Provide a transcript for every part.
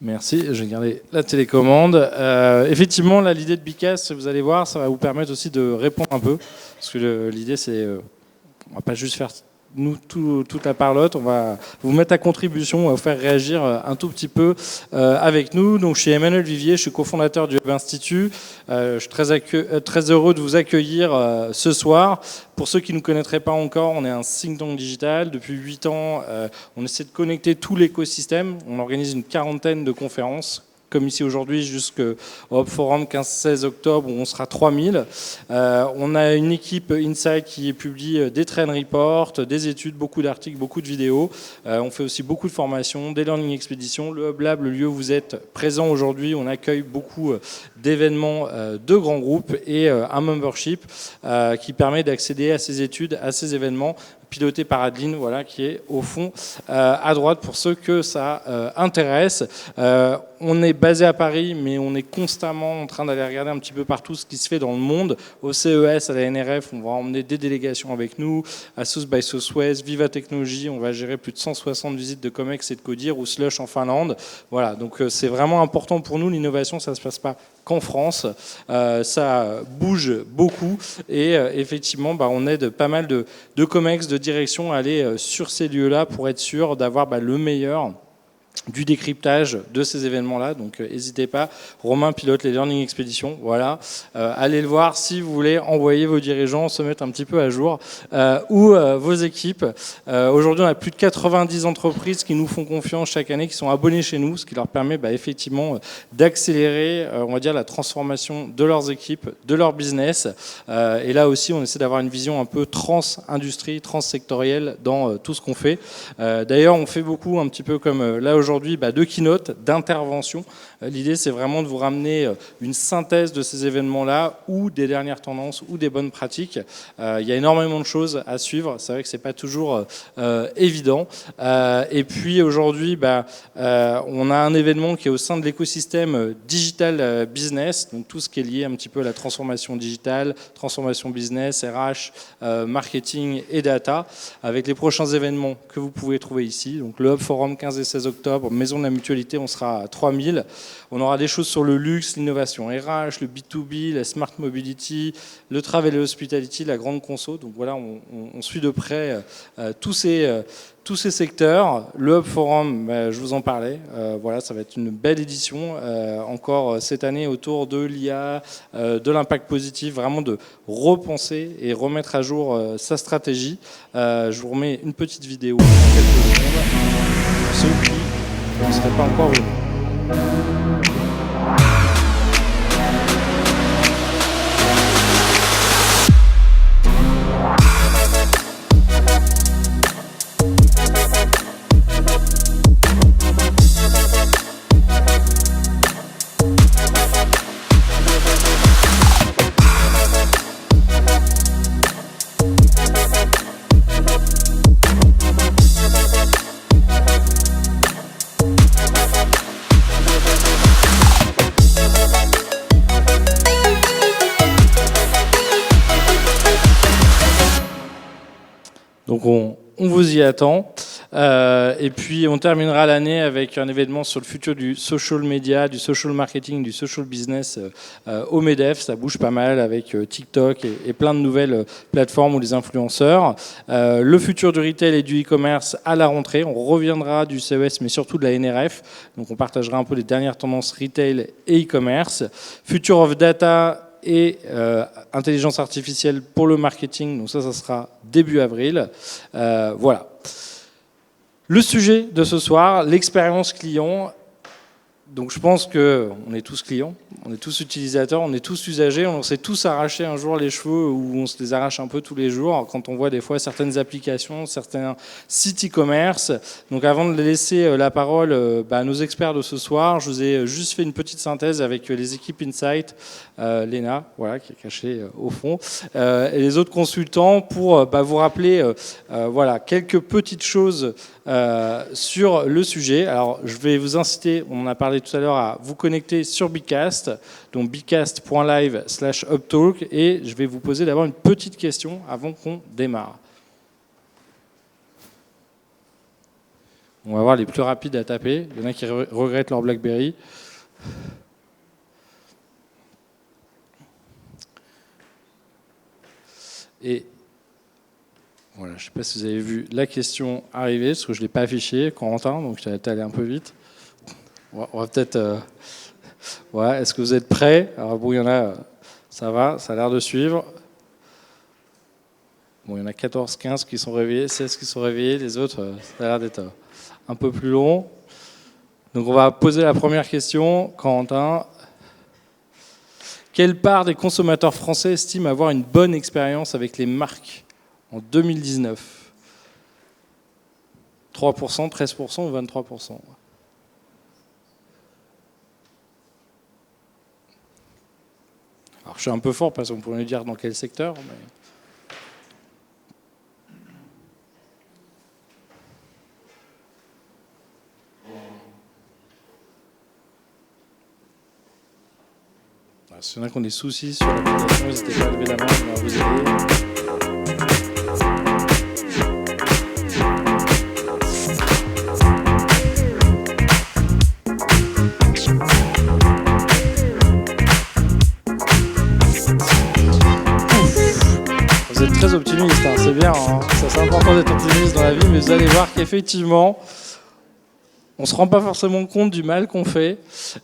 Merci, je vais garder la télécommande. Effectivement, l'idée de Bicast, vous allez voir, ça va vous permettre aussi de répondre un peu. Parce que l'idée, c'est, on va pas juste faire nous toute la parlotte, on va vous mettre à contribution, on va vous faire réagir un tout petit peu avec nous. Donc, je suis Emmanuel Vivier, je suis cofondateur du Hub Institut. Je suis très heureux de vous accueillir ce soir. Pour ceux qui ne nous connaîtraient pas encore, on est un think tank digital. Depuis 8 ans, on essaie de connecter tout l'écosystème. On organise une 40aine de conférences, comme ici aujourd'hui, jusqu'au Hub Forum 15-16 octobre, où on sera 3000. On a une équipe Insight qui publie des trend reports, des études, beaucoup d'articles, beaucoup de vidéos. On fait aussi beaucoup de formations, des learning expéditions. Le Hub Lab, le lieu où vous êtes présent aujourd'hui, on accueille beaucoup d'événements de grands groupes et un membership qui permet d'accéder à ces études, à ces événements, piloté par Adeline, voilà, qui est au fond à droite pour ceux que ça intéresse. On est basé à Paris, mais on est constamment en train d'aller regarder un petit peu partout ce qui se fait dans le monde. Au CES, à la NRF, on va emmener des délégations avec nous. À South by Southwest, Viva Technologies, on va gérer plus de 160 visites de Comex et de Codir, ou Slush en Finlande. Voilà, donc c'est vraiment important pour nous. L'innovation, ça ne se passe pas qu'en France. Ça bouge beaucoup et effectivement, on aide pas mal de Comex, de direction à aller sur ces lieux-là pour être sûr d'avoir le meilleur du décryptage de ces événements-là. Donc n'hésitez pas. Romain pilote les Learning Expeditions. Voilà. Allez le voir si vous voulez envoyer vos dirigeants se mettre un petit peu à jour ou vos équipes. Aujourd'hui, on a plus de 90 entreprises qui nous font confiance chaque année, qui sont abonnées chez nous, ce qui leur permet effectivement d'accélérer, on va dire, la transformation de leurs équipes, de leur business. Et là aussi, on essaie d'avoir une vision un peu trans-industrie, trans-sectorielle dans tout ce qu'on fait. D'ailleurs, on fait beaucoup, un petit peu comme là aujourd'hui, de keynote, d'intervention. L'idée, c'est vraiment de vous ramener une synthèse de ces événements-là ou des dernières tendances ou des bonnes pratiques. Il y a énormément de choses à suivre. C'est vrai que c'est pas toujours évident. Et puis aujourd'hui, on a un événement qui est au sein de l'écosystème digital business, donc tout ce qui est lié un petit peu à la transformation digitale, transformation business, RH, marketing et data, avec les prochains événements que vous pouvez trouver ici. Donc le Hub Forum 15 et 16 octobre, Maison de la Mutualité, on sera à 3000. On aura des choses sur le luxe, l'innovation RH, le B2B, la Smart Mobility, le Travel et Hospitality, la grande conso. Donc voilà, on suit de près tous ces secteurs. Le Hub Forum, je vous en parlais. Voilà, ça va être une belle édition. Encore cette année autour de l'IA, de l'impact positif, vraiment de repenser et remettre à jour sa stratégie. Je vous remets une petite vidéo en quelques secondes. Ceux qui ne seraient pas encore venus. Donc on vous y attend. Et puis on terminera l'année avec un événement sur le futur du social media, du social marketing, du social business au MEDEF. Ça bouge pas mal avec TikTok et plein de nouvelles plateformes ou des influenceurs. Le futur du retail et du e-commerce à la rentrée. On reviendra du CES mais surtout de la NRF. Donc on partagera un peu les dernières tendances retail et e-commerce. Future of data et intelligence artificielle pour le marketing. Donc ça sera début avril. Voilà. Le sujet de ce soir, l'expérience client. Donc je pense qu'on est tous clients, on est tous utilisateurs, on est tous usagers, on s'est tous arraché un jour les cheveux ou on se les arrache un peu tous les jours quand on voit des fois certaines applications, certains sites e-commerce. Donc avant de laisser la parole à nos experts de ce soir, je vous ai juste fait une petite synthèse avec les équipes Insight, Léna, voilà, qui est cachée au fond, et les autres consultants pour vous rappeler voilà, quelques petites choses sur le sujet. Alors je vais vous inciter, on en a parlé tout à l'heure, à vous connecter sur Bicast, donc bicast.live/uptalk, et je vais vous poser d'abord une petite question avant qu'on démarre. On va voir les plus rapides à taper. Il y en a qui regrettent leur BlackBerry. Et voilà, je ne sais pas si vous avez vu la question arriver, parce que je ne l'ai pas affichée, Corentin, donc tu es allé un peu vite. On va peut-être... Ouais, est-ce que vous êtes prêts? Alors bon, il y en a, ça va, ça a l'air de suivre. Bon, il y en a 14, 15 qui sont réveillés, 16 qui sont réveillés, les autres, ça a l'air d'être un peu plus long. Donc on va poser la première question, Corentin. Quelle part des consommateurs français estiment avoir une bonne expérience avec les marques en 2019? 3%, 13% ou 23%? Alors je suis un peu fort parce qu'on pourrait dire dans quel secteur, mais... S'il y en a qui ont des soucis sur l'application, n'hésitez pas à lever la main, on va vous aider. Vous êtes très optimiste, hein, c'est bien, hein. Ça, c'est important d'être optimiste dans la vie, mais vous allez voir qu'effectivement, on ne se rend pas forcément compte du mal qu'on fait.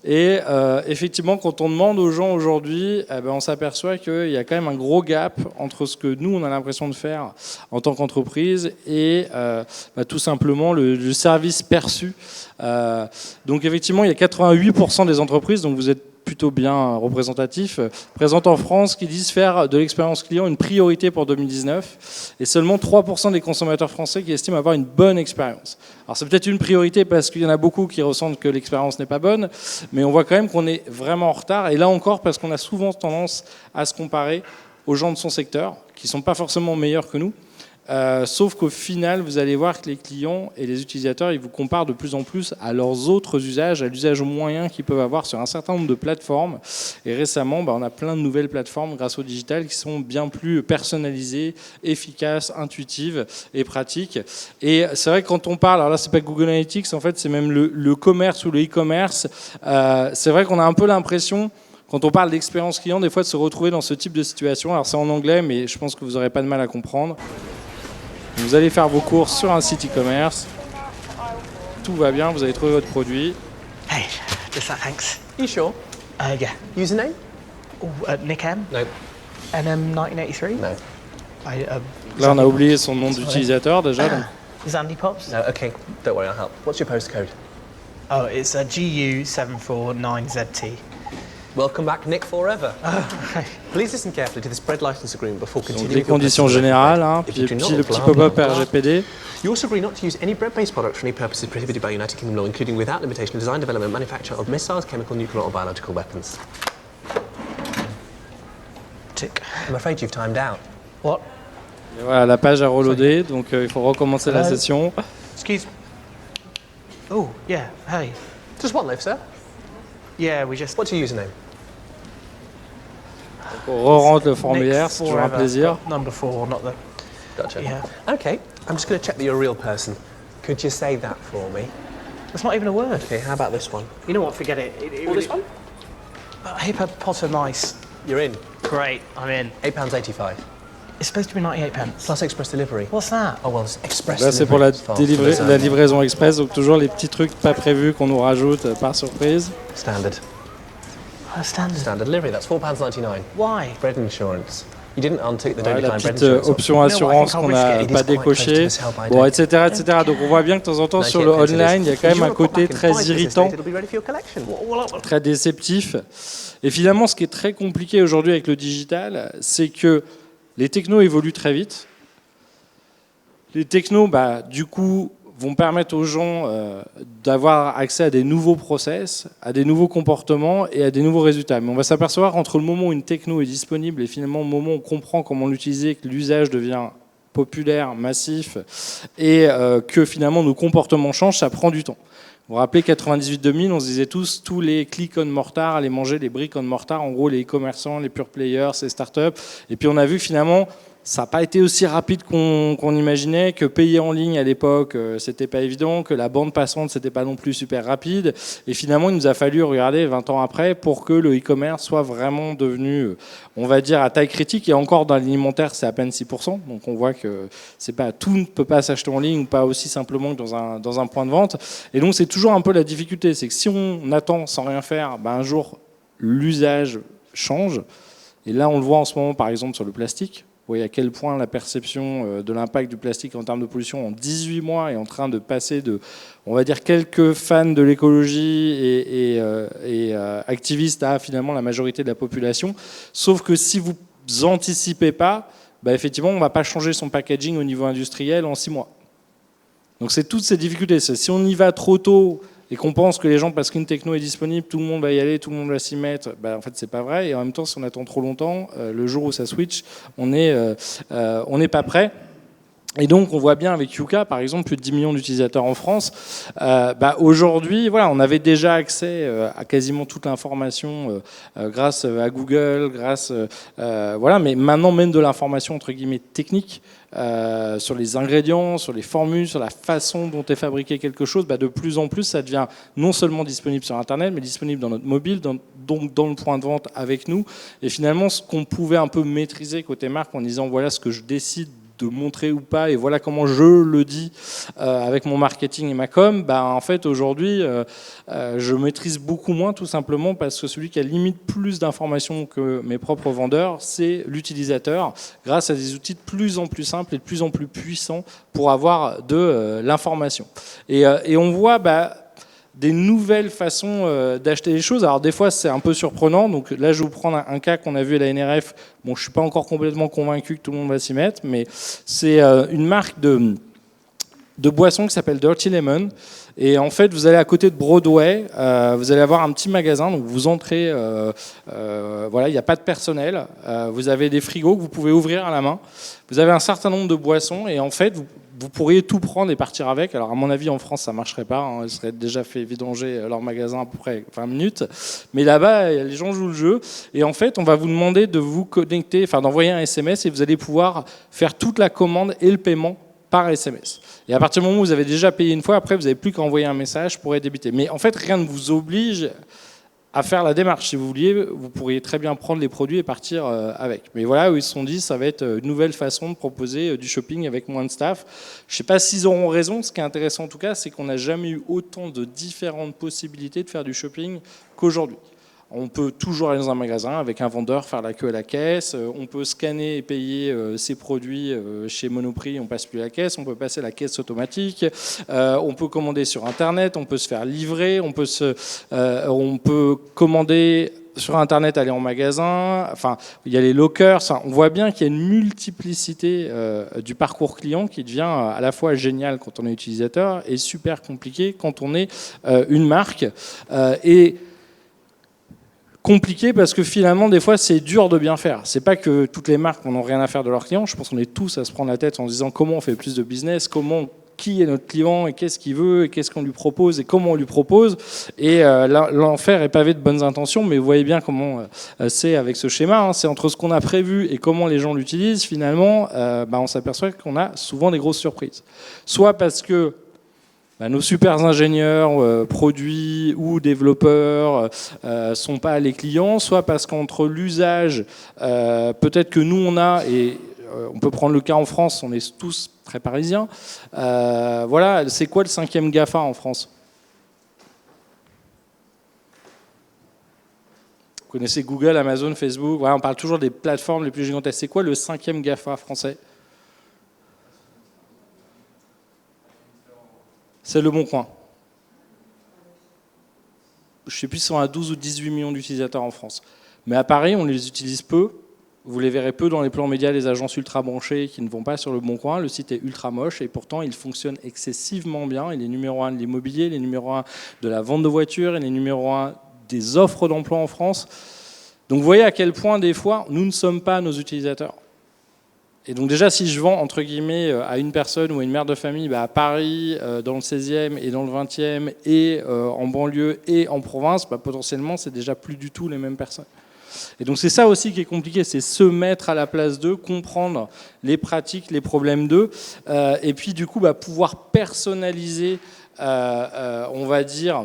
Et effectivement, quand on demande aux gens aujourd'hui, on s'aperçoit qu'il y a quand même un gros gap entre ce que nous, on a l'impression de faire en tant qu'entreprise et tout simplement le service perçu. Donc effectivement, il y a 88% des entreprises, donc vous êtes plutôt bien représentatif, présentes en France qui disent faire de l'expérience client une priorité pour 2019 et seulement 3% des consommateurs français qui estiment avoir une bonne expérience. Alors c'est peut-être une priorité parce qu'il y en a beaucoup qui ressentent que l'expérience n'est pas bonne, mais on voit quand même qu'on est vraiment en retard et là encore parce qu'on a souvent tendance à se comparer aux gens de son secteur qui ne sont pas forcément meilleurs que nous. Sauf qu'au final, vous allez voir que les clients et les utilisateurs, ils vous comparent de plus en plus à leurs autres usages, à l'usage moyen qu'ils peuvent avoir sur un certain nombre de plateformes. Et récemment, on a plein de nouvelles plateformes grâce au digital qui sont bien plus personnalisées, efficaces, intuitives et pratiques. Et c'est vrai que quand on parle, alors là, c'est pas Google Analytics, en fait, c'est même le commerce ou le e-commerce. C'est vrai qu'on a un peu l'impression, quand on parle d'expérience client, des fois de se retrouver dans ce type de situation. Alors c'est en anglais, mais je pense que vous n'aurez pas de mal à comprendre. Vous allez faire vos courses sur un site e-commerce. Tout va bien, vous avez trouvé votre produit. Hey, just that, thanks. You sure? Yeah. Username? Oh, Nick M. No. NM1983. No. Là, on a oublié son nom d'utilisateur déjà. Donc. Zandy Pops. No, okay. Don't worry, I'll help. What's your postcode? Oh, it's a GU749ZT. Welcome back, Nick Forever. Please listen carefully to this bread license agreement before Donc continuing les conditions générales, hein, puis le petit pop-up RGPD. You also agree not to use any bread-based products for any purposes prohibited by United Kingdom law, including without limitation the design, development, manufacture of missiles, chemical, nuclear or biological weapons. Tick. I'm afraid you've timed out. What? Et voilà, la page a reloadé, donc il faut recommencer la session. Excuse me. Oh, yeah, hey. Just one life, sir. Yeah, we just... What's your username? On re-rentre le formulaire, c'est toujours un plaisir. Number 4, not the... Gotcha. Yeah. Okay, I'm just going to check that you're a real person. Could you say that for me? That's not even a word. Okay, how about this one? You know what, forget it. Or this one? Hippopotamus. You're in. Great, I'm in. £8.85. It's supposed to be 98 pence. Plus express delivery. What's that? Oh well, it's express Là, c'est pour delivery. la livraison express, donc toujours les petits trucs pas prévus qu'on nous rajoute par surprise. Standard. Standard. Standard delivery, that's £4.99. Why? Bread insurance. You didn't untick the Ouais, don't la decline bread petite insurance. option assurance qu'on n'a pas décochée, bon, etc., etc. Donc on voit bien que de temps en temps sur le online, il y a quand même un côté très irritant, très déceptif. Et finalement, ce qui est très compliqué aujourd'hui avec le digital, c'est que les technos évoluent très vite. Les technos, du coup, vont permettre aux gens d'avoir accès à des nouveaux process, à des nouveaux comportements et à des nouveaux résultats. Mais on va s'apercevoir entre le moment où une techno est disponible et finalement le moment où on comprend comment l'utiliser, que l'usage devient populaire, massif, et que finalement nos comportements changent, ça prend du temps. Vous vous rappelez 98-2000, on se disait tous les click on mortar allaient manger les briques on mortar, en gros les e-commerçants, les pure players, les startups. Et puis on a vu finalement ça n'a pas été aussi rapide qu'on imaginait, que payer en ligne à l'époque, c'était pas évident, que la bande passante, c'était pas non plus super rapide. Et finalement, il nous a fallu regarder 20 ans après pour que le e-commerce soit vraiment devenu, on va dire, à taille critique. Et encore, dans l'alimentaire, c'est à peine 6%. Donc on voit que c'est pas, tout ne peut pas s'acheter en ligne, ou pas aussi simplement que dans un point de vente. Et donc c'est toujours un peu la difficulté, c'est que si on attend sans rien faire, ben un jour, l'usage change. Et là, on le voit en ce moment, par exemple, sur le plastique. Vous voyez à quel point la perception de l'impact du plastique en termes de pollution en 18 mois est en train de passer de, on va dire, quelques fans de l'écologie et activistes à finalement la majorité de la population. Sauf que si vous anticipez pas, bah effectivement, on ne va pas changer son packaging au niveau industriel en 6 mois. Donc c'est toutes ces difficultés. Si on y va trop tôt et qu'on pense que les gens, parce qu'une techno est disponible, tout le monde va y aller, tout le monde va s'y mettre, bah, en fait c'est pas vrai. Et en même temps, si on attend trop longtemps, le jour où ça switch, on n'est pas prêt. Et donc, on voit bien avec Yuka, par exemple, plus de 10 millions d'utilisateurs en France. Aujourd'hui, voilà, on avait déjà accès à quasiment toute l'information grâce à Google, voilà, mais maintenant même de l'information entre guillemets technique sur les ingrédients, sur les formules, sur la façon dont est fabriqué quelque chose. De plus en plus, ça devient non seulement disponible sur Internet, mais disponible dans notre mobile, donc dans le point de vente avec nous. Et finalement, ce qu'on pouvait un peu maîtriser côté marque en disant voilà ce que je décide de montrer ou pas, et voilà comment je le dis avec mon marketing et ma com, en fait aujourd'hui je maîtrise beaucoup moins, tout simplement parce que celui qui a limite plus d'informations que mes propres vendeurs, c'est l'utilisateur, grâce à des outils de plus en plus simples et de plus en plus puissants pour avoir de l'information. Et on voit des nouvelles façons d'acheter les choses. Alors des fois c'est un peu surprenant, donc là je vais vous prendre un cas qu'on a vu à la NRF. Bon, je suis pas encore complètement convaincu que tout le monde va s'y mettre, mais c'est une marque de boisson qui s'appelle Dirty Lemon. Et en fait, vous allez à côté de Broadway, vous allez avoir un petit magasin, donc vous entrez, voilà, il n'y a pas de personnel, vous avez des frigos que vous pouvez ouvrir à la main, vous avez un certain nombre de boissons, et en fait, vous pourriez tout prendre et partir avec. Alors à mon avis, en France, ça ne marcherait pas, hein. Ils seraient déjà fait vidanger leur magasin à peu près 20 minutes. Mais là-bas, les gens jouent le jeu. Et en fait, on va vous demander de vous connecter, enfin d'envoyer un SMS, et vous allez pouvoir faire toute la commande et le paiement par SMS. Et à partir du moment où vous avez déjà payé une fois, après, vous n'avez plus qu'à envoyer un message pour être débité. Mais en fait, rien ne vous oblige à faire la démarche. Si vous vouliez, vous pourriez très bien prendre les produits et partir avec. Mais voilà, où ils se sont dit, ça va être une nouvelle façon de proposer du shopping avec moins de staff. Je ne sais pas s'ils auront raison. Ce qui est intéressant en tout cas, c'est qu'on n'a jamais eu autant de différentes possibilités de faire du shopping qu'aujourd'hui. On peut toujours aller dans un magasin avec un vendeur, faire la queue à la caisse. On peut scanner et payer ses produits chez Monoprix, on passe plus à la caisse. On peut passer à la caisse automatique. On peut commander sur Internet. On peut se faire livrer. On peut commander sur Internet, aller en magasin. Enfin, il y a les lockers. On voit bien qu'il y a une multiplicité du parcours client qui devient à la fois génial quand on est utilisateur et super compliqué quand on est une marque. Et compliqué parce que finalement des fois c'est dur de bien faire. C'est pas que toutes les marques n'ont rien à faire de leurs clients. Je pense qu'on est tous à se prendre la tête en se disant comment on fait plus de business, qui est notre client et qu'est-ce qu'il veut et qu'est-ce qu'on lui propose et comment on lui propose. Et l'enfer est pavé de bonnes intentions, mais vous voyez bien comment c'est avec ce schéma. Hein. C'est entre ce qu'on a prévu et comment les gens l'utilisent. Finalement, on s'aperçoit qu'on a souvent des grosses surprises. Soit parce que nos super ingénieurs, produits ou développeurs sont pas les clients, soit parce qu'entre l'usage, peut-être que nous on a, et on peut prendre le cas en France, on est tous très parisiens, voilà, c'est quoi le 5e GAFA en France ? Vous connaissez Google, Amazon, Facebook, voilà, on parle toujours des plateformes les plus gigantesques. C'est quoi le 5e GAFA français ? C'est Le Bon Coin. Je ne sais plus si on a 12 ou 18 millions d'utilisateurs en France. Mais à Paris, on les utilise peu. Vous les verrez peu dans les plans médias des agences ultra branchées qui ne vont pas sur Le Bon Coin. Le site est ultra moche et pourtant il fonctionne excessivement bien. Il est numéro 1 de l'immobilier, il est numéro 1 de la vente de voitures, il est numéro 1 des offres d'emploi en France. Donc vous voyez à quel point des fois nous ne sommes pas nos utilisateurs. Et donc déjà, si je vends, entre guillemets, à une personne ou à une mère de famille, à Paris, dans le 16e et dans le 20e, et en banlieue et en province, potentiellement, c'est déjà plus du tout les mêmes personnes. Et donc c'est ça aussi qui est compliqué, c'est se mettre à la place d'eux, comprendre les pratiques, les problèmes d'eux, et puis du coup pouvoir personnaliser, on va dire,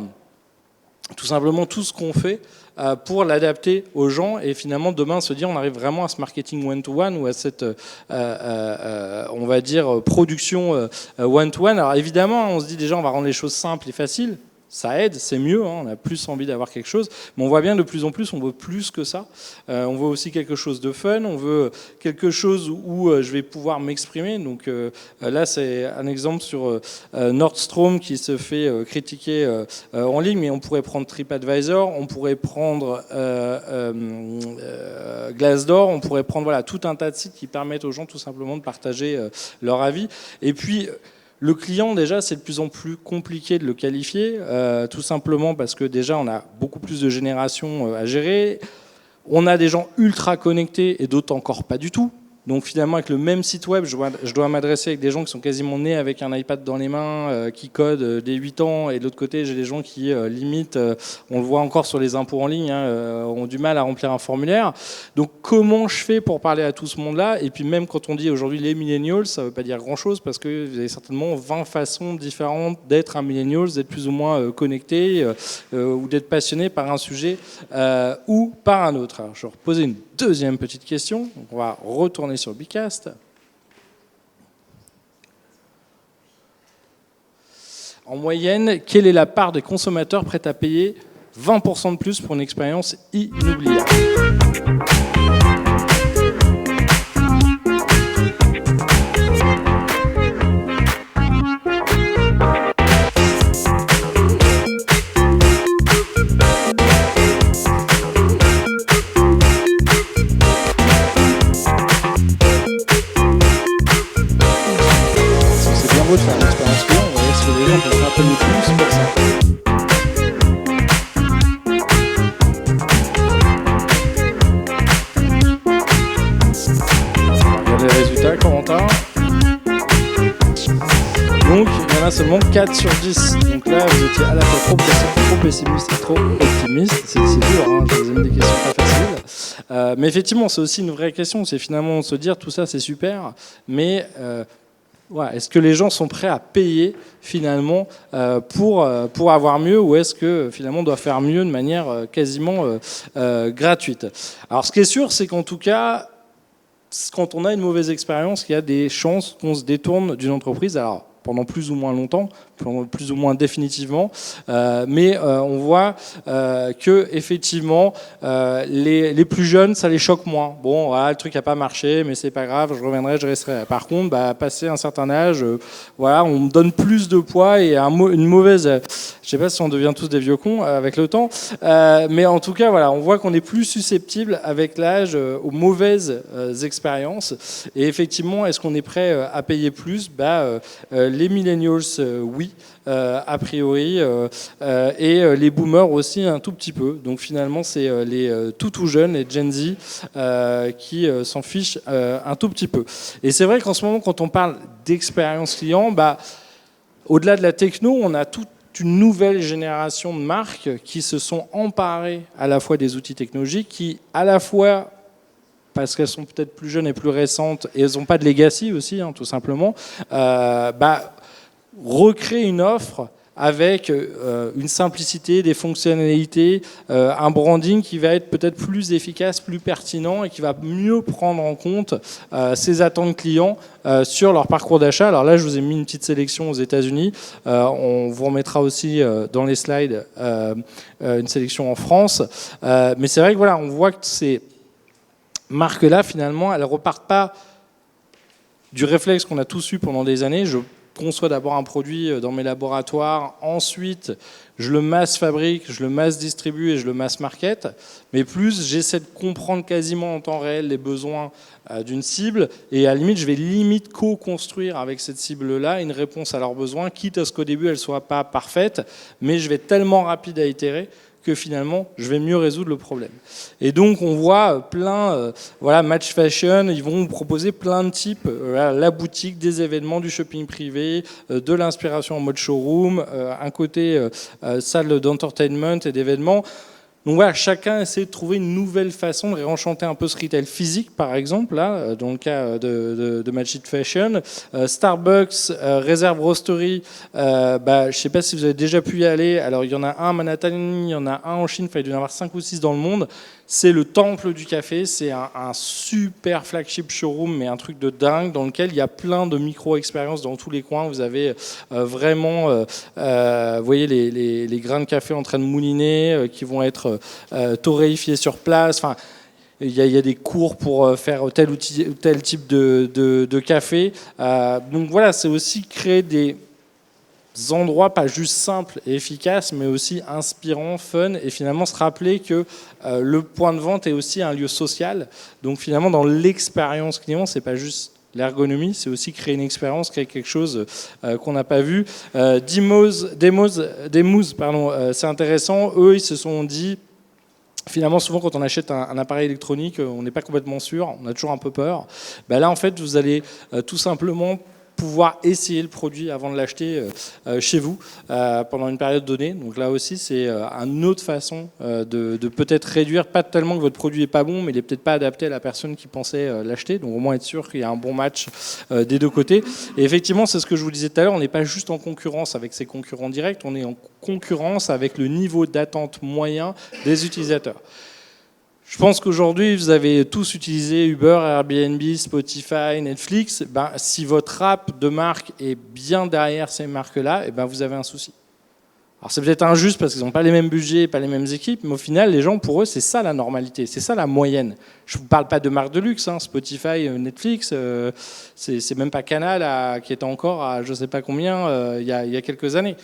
tout simplement tout ce qu'on fait pour l'adapter aux gens et finalement demain se dire on arrive vraiment à ce marketing one-to-one ou à cette on va dire production one-to-one. Alors évidemment on se dit déjà on va rendre les choses simples et faciles. Ça aide, c'est mieux, hein, on a plus envie d'avoir quelque chose, mais on voit bien de plus en plus, on veut plus que ça. On veut aussi quelque chose de fun, on veut quelque chose où je vais pouvoir m'exprimer. Donc là, c'est un exemple sur Nordstrom qui se fait critiquer en ligne, mais on pourrait prendre TripAdvisor, on pourrait prendre Glassdoor, on pourrait prendre voilà, tout un tas de sites qui permettent aux gens tout simplement de partager leur avis. Et puis, le client, déjà, c'est de plus en plus compliqué de le qualifier, tout simplement parce que déjà, on a beaucoup plus de générations à gérer. On a des gens ultra connectés et d'autres encore pas du tout. Donc finalement, avec le même site web, je dois m'adresser avec des gens qui sont quasiment nés avec un iPad dans les mains, qui codent dès 8 ans. Et de l'autre côté, j'ai des gens qui, limite, on le voit encore sur les impôts en ligne, ont du mal à remplir un formulaire. Donc comment je fais pour parler à tout ce monde-là? Et puis même quand on dit aujourd'hui les millennials, ça ne veut pas dire grand-chose parce que vous avez certainement 20 façons différentes d'être un millennial, d'être plus ou moins connecté ou d'être passionné par un sujet ou par un autre. Alors, je vais reposer une deuxième petite question. Donc, on va retourner sur Bicast. En moyenne, quelle est la part des consommateurs prêts à payer 20% de plus pour une expérience inoubliable? De faire une expérience client, on va voir ce que les gens vont rappeler le plus pour ça. Regardez les résultats, Corentin. Donc, il y en a seulement 4 sur 10. Donc là, vous étiez à la fois trop pessimiste et trop optimiste. C'est dur, hein, je vous ai mis des questions pas faciles. Mais effectivement, c'est aussi une vraie question. C'est finalement se dire, tout ça, c'est super, mais... ouais, est-ce que les gens sont prêts à payer finalement pour avoir mieux, ou est-ce que finalement on doit faire mieux de manière quasiment gratuite? Alors ce qui est sûr, c'est qu'en tout cas, quand on a une mauvaise expérience, il y a des chances qu'on se détourne d'une entreprise. Alors pendant plus ou moins longtemps, plus ou moins définitivement, mais on voit que effectivement les plus jeunes, ça les choque moins. Bon, voilà, le truc n'a pas marché, mais c'est pas grave, je reviendrai, je resterai. Par contre, passé un certain âge, voilà, on me donne plus de poids et une mauvaise. Je sais pas si on devient tous des vieux cons avec le temps, mais en tout cas, voilà, on voit qu'on est plus susceptible avec l'âge aux mauvaises expériences. Et effectivement, est-ce qu'on est prêt à payer plus? Les millennials, oui, a priori, et les boomers aussi un tout petit peu. Donc finalement, c'est les tout jeunes, les Gen Z, qui s'en fichent un tout petit peu. Et c'est vrai qu'en ce moment, quand on parle d'expérience client, au-delà de la techno, on a toute une nouvelle génération de marques qui se sont emparées à la fois des outils technologiques, qui à la fois, parce qu'elles sont peut-être plus jeunes et plus récentes, et elles n'ont pas de legacy aussi, hein, tout simplement, recréer une offre avec une simplicité, des fonctionnalités, un branding qui va être peut-être plus efficace, plus pertinent et qui va mieux prendre en compte ces attentes clients sur leur parcours d'achat. Alors là, je vous ai mis une petite sélection aux États-Unis. On vous remettra aussi dans les slides une sélection en France. Mais c'est vrai que voilà, on voit que ces marques-là, finalement, elles ne repartent pas du réflexe qu'on a tous eu pendant des années. Je conçois d'abord un produit dans mes laboratoires, ensuite je le mass fabrique, je le mass distribue et je le mass market, mais plus j'essaie de comprendre quasiment en temps réel les besoins d'une cible, et à la limite je vais limite co-construire avec cette cible-là une réponse à leurs besoins, quitte à ce qu'au début elle ne soit pas parfaite, mais je vais être tellement rapide à itérer que finalement, je vais mieux résoudre le problème. Et donc, on voit plein, voilà, Match Fashion, ils vont vous proposer plein de types, la boutique, des événements, du shopping privé, de l'inspiration en mode showroom, un côté salle d'entertainment et d'événements. Donc voilà, chacun essaie de trouver une nouvelle façon de réenchanter un peu ce retail physique, par exemple, là, dans le cas de Magic Fashion. Starbucks, Reserve Roastery, je ne sais pas si vous avez déjà pu y aller. Alors, il y en a un à Manhattan, il y en a un en Chine, il doit y en avoir 5 ou 6 dans le monde. C'est le temple du café, c'est un super flagship showroom, mais un truc de dingue, dans lequel il y a plein de micro-expériences dans tous les coins. Vous avez vraiment, vous voyez les grains de café en train de mouliner, qui vont être torréfiés sur place. Enfin, il y a des cours pour faire tel ou tel type de café. Donc voilà, c'est aussi créer des endroits pas juste simples et efficaces, mais aussi inspirants, fun, et finalement se rappeler que le point de vente est aussi un lieu social. Donc finalement, dans l'expérience client, c'est pas juste l'ergonomie, c'est aussi créer une expérience, créer quelque chose qu'on n'a pas vu. Demos, c'est intéressant. Eux, ils se sont dit, finalement, souvent, quand on achète un appareil électronique, on n'est pas complètement sûr, on a toujours un peu peur. Là, en fait, vous allez tout simplement pouvoir essayer le produit avant de l'acheter chez vous pendant une période donnée. Donc là aussi, c'est une autre façon de peut-être réduire, pas tellement que votre produit n'est pas bon, mais il n'est peut-être pas adapté à la personne qui pensait l'acheter. Donc au moins être sûr qu'il y a un bon match des deux côtés. Et effectivement, c'est ce que je vous disais tout à l'heure, on n'est pas juste en concurrence avec ses concurrents directs, on est en concurrence avec le niveau d'attente moyen des utilisateurs. Je pense qu'aujourd'hui, vous avez tous utilisé Uber, Airbnb, Spotify, Netflix. Si votre app de marque est bien derrière ces marques-là, vous avez un souci. Alors c'est peut-être injuste parce qu'ils n'ont pas les mêmes budgets, pas les mêmes équipes, mais au final, les gens, pour eux, c'est ça la normalité, c'est ça la moyenne. Je ne vous parle pas de marques de luxe, Spotify, Netflix, c'est même pas Canal qui était encore à je ne sais pas combien il y a quelques années.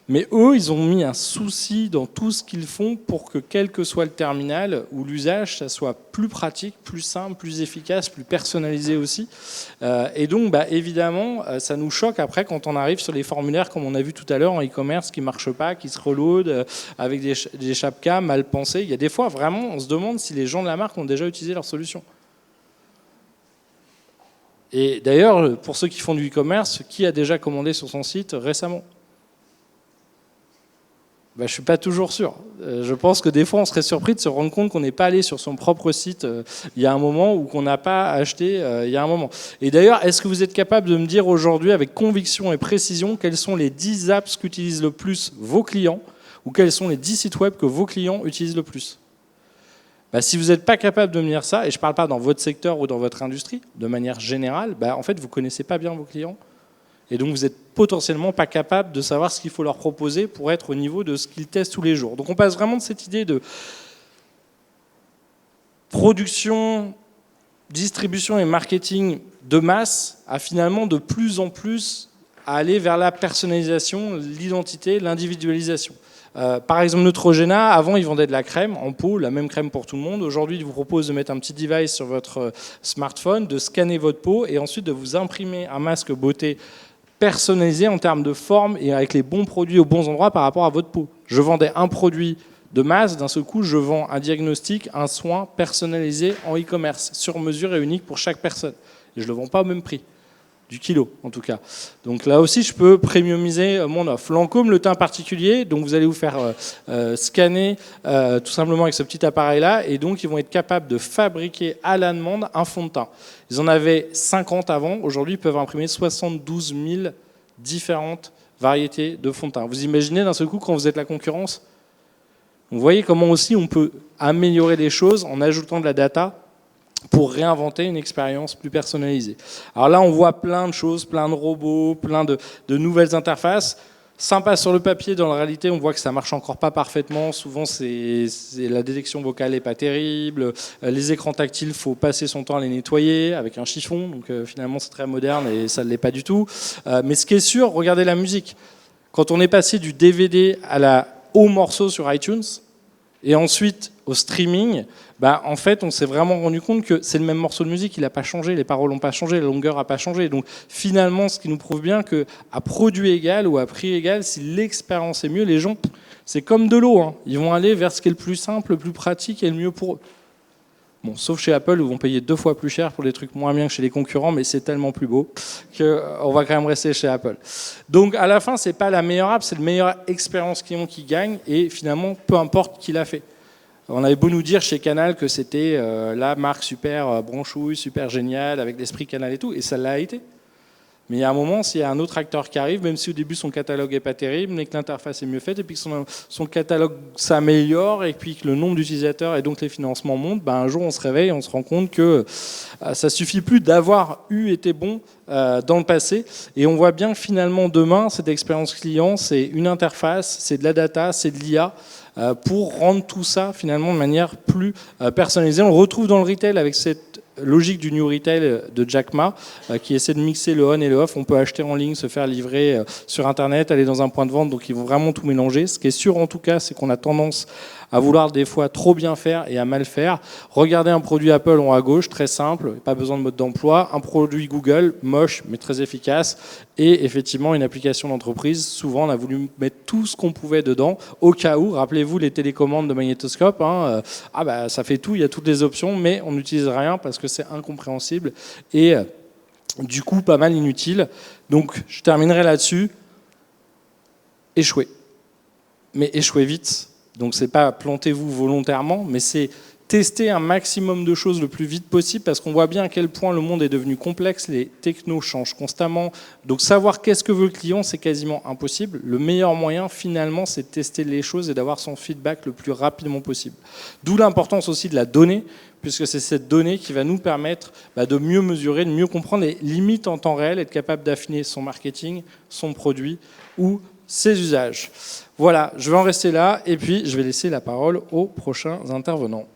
Mais eux, ils ont mis un souci dans tout ce qu'ils font pour que quel que soit le terminal ou l'usage, ça soit plus pratique, plus simple, plus efficace, plus personnalisé aussi. Et donc, évidemment, ça nous choque après quand on arrive sur les formulaires, comme on a vu tout à l'heure en e-commerce, qui ne marchent pas, qui se reloadent, avec des chapkas mal pensés. Il y a des fois, vraiment, on se demande si les gens de la marque ont déjà utilisé leur solution. Et d'ailleurs, pour ceux qui font du e-commerce, qui a déjà commandé sur son site récemment ? Je ne suis pas toujours sûr. Je pense que des fois, on serait surpris de se rendre compte qu'on n'est pas allé sur son propre site il y a un moment ou qu'on n'a pas acheté il y a un moment. Et d'ailleurs, est-ce que vous êtes capable de me dire aujourd'hui, avec conviction et précision, quelles sont les 10 apps qu'utilisent le plus vos clients ou quels sont les 10 sites web que vos clients utilisent le plus ? Si vous n'êtes pas capable de me dire ça, et je ne parle pas dans votre secteur ou dans votre industrie, de manière générale, en fait, vous ne connaissez pas bien vos clients. Et donc, vous n'êtes potentiellement pas capable de savoir ce qu'il faut leur proposer pour être au niveau de ce qu'ils testent tous les jours. Donc, on passe vraiment de cette idée de production, distribution et marketing de masse à finalement de plus en plus à aller vers la personnalisation, l'identité, l'individualisation. Par exemple, Neutrogena, avant, ils vendaient de la crème en pot, la même crème pour tout le monde. Aujourd'hui, ils vous proposent de mettre un petit device sur votre smartphone, de scanner votre peau et ensuite de vous imprimer un masque beauté personnalisé en termes de forme et avec les bons produits aux bons endroits par rapport à votre peau. Je vendais un produit de masse, d'un seul coup, je vends un diagnostic, un soin personnalisé en e-commerce, sur mesure et unique pour chaque personne. Et je ne le vends pas au même prix, du kilo en tout cas. Donc là aussi, je peux premiumiser mon offre. Lancôme, le teint particulier, donc vous allez vous faire scanner tout simplement avec ce petit appareil-là, et donc ils vont être capables de fabriquer à la demande un fond de teint. Ils en avaient 50 avant, aujourd'hui ils peuvent imprimer 72 000 différentes variétés de fond de teint. Vous imaginez d'un seul coup quand vous êtes la concurrence ? Vous voyez comment aussi on peut améliorer les choses en ajoutant de la data pour réinventer une expérience plus personnalisée. Alors là, on voit plein de choses, plein de robots, plein de nouvelles interfaces. Sympa sur le papier, dans la réalité, on voit que ça marche encore pas parfaitement. Souvent, la détection vocale n'est pas terrible. Les écrans tactiles, il faut passer son temps à les nettoyer avec un chiffon. Donc finalement, c'est très moderne et ça ne l'est pas du tout. Mais ce qui est sûr, regardez la musique. Quand on est passé du DVD au morceau sur iTunes, et ensuite au streaming, en fait, on s'est vraiment rendu compte que c'est le même morceau de musique, il n'a pas changé, les paroles n'ont pas changé, la longueur n'a pas changé. Donc finalement, ce qui nous prouve bien qu'à produit égal ou à prix égal, si l'expérience est mieux, les gens, c'est comme de l'eau. Ils vont aller vers ce qui est le plus simple, le plus pratique et le mieux pour eux. Bon, sauf chez Apple, où ils vont payer 2 fois plus cher pour des trucs moins bien que chez les concurrents, mais c'est tellement plus beau qu'on va quand même rester chez Apple. Donc à la fin, ce n'est pas la meilleure app, c'est la meilleure expérience client qui gagne, et finalement, peu importe qui l'a fait. On avait beau nous dire chez Canal que c'était la marque super branchouille, super géniale, avec l'esprit Canal et tout, et ça l'a été. Mais il y a un moment, s'il y a un autre acteur qui arrive, même si au début son catalogue n'est pas terrible, mais que l'interface est mieux faite, et puis que son catalogue s'améliore, et puis que le nombre d'utilisateurs et donc les financements montent, un jour on se réveille et on se rend compte que ça suffit plus d'avoir été bon dans le passé. Et on voit bien que finalement demain, cette expérience client, c'est une interface, c'est de la data, c'est de l'IA, pour rendre tout ça finalement de manière plus personnalisée. On le retrouve dans le retail avec cette logique du New Retail de Jack Ma qui essaie de mixer le on et le off. On peut acheter en ligne, se faire livrer sur Internet, aller dans un point de vente, donc ils vont vraiment tout mélanger. Ce qui est sûr en tout cas, c'est qu'on a tendance à vouloir des fois trop bien faire et à mal faire. Regardez un produit Apple en haut à gauche, très simple, pas besoin de mode d'emploi. Un produit Google, moche mais très efficace. Et effectivement, une application d'entreprise, souvent on a voulu mettre tout ce qu'on pouvait dedans, au cas où, rappelez-vous les télécommandes de magnétoscope, ça fait tout, il y a toutes les options, mais on n'utilise rien parce que c'est incompréhensible et du coup pas mal inutile. Donc je terminerai là-dessus. Échouez. Mais échouez vite. Donc c'est pas plantez-vous volontairement, mais c'est tester un maximum de choses le plus vite possible, parce qu'on voit bien à quel point le monde est devenu complexe, les technos changent constamment, donc savoir qu'est-ce que veut le client, c'est quasiment impossible. Le meilleur moyen finalement, c'est de tester les choses et d'avoir son feedback le plus rapidement possible. D'où l'importance aussi de la donnée, puisque c'est cette donnée qui va nous permettre de mieux mesurer, de mieux comprendre les limites en temps réel, être capable d'affiner son marketing, son produit ou ses usages. Voilà, je vais en rester là et puis je vais laisser la parole aux prochains intervenants.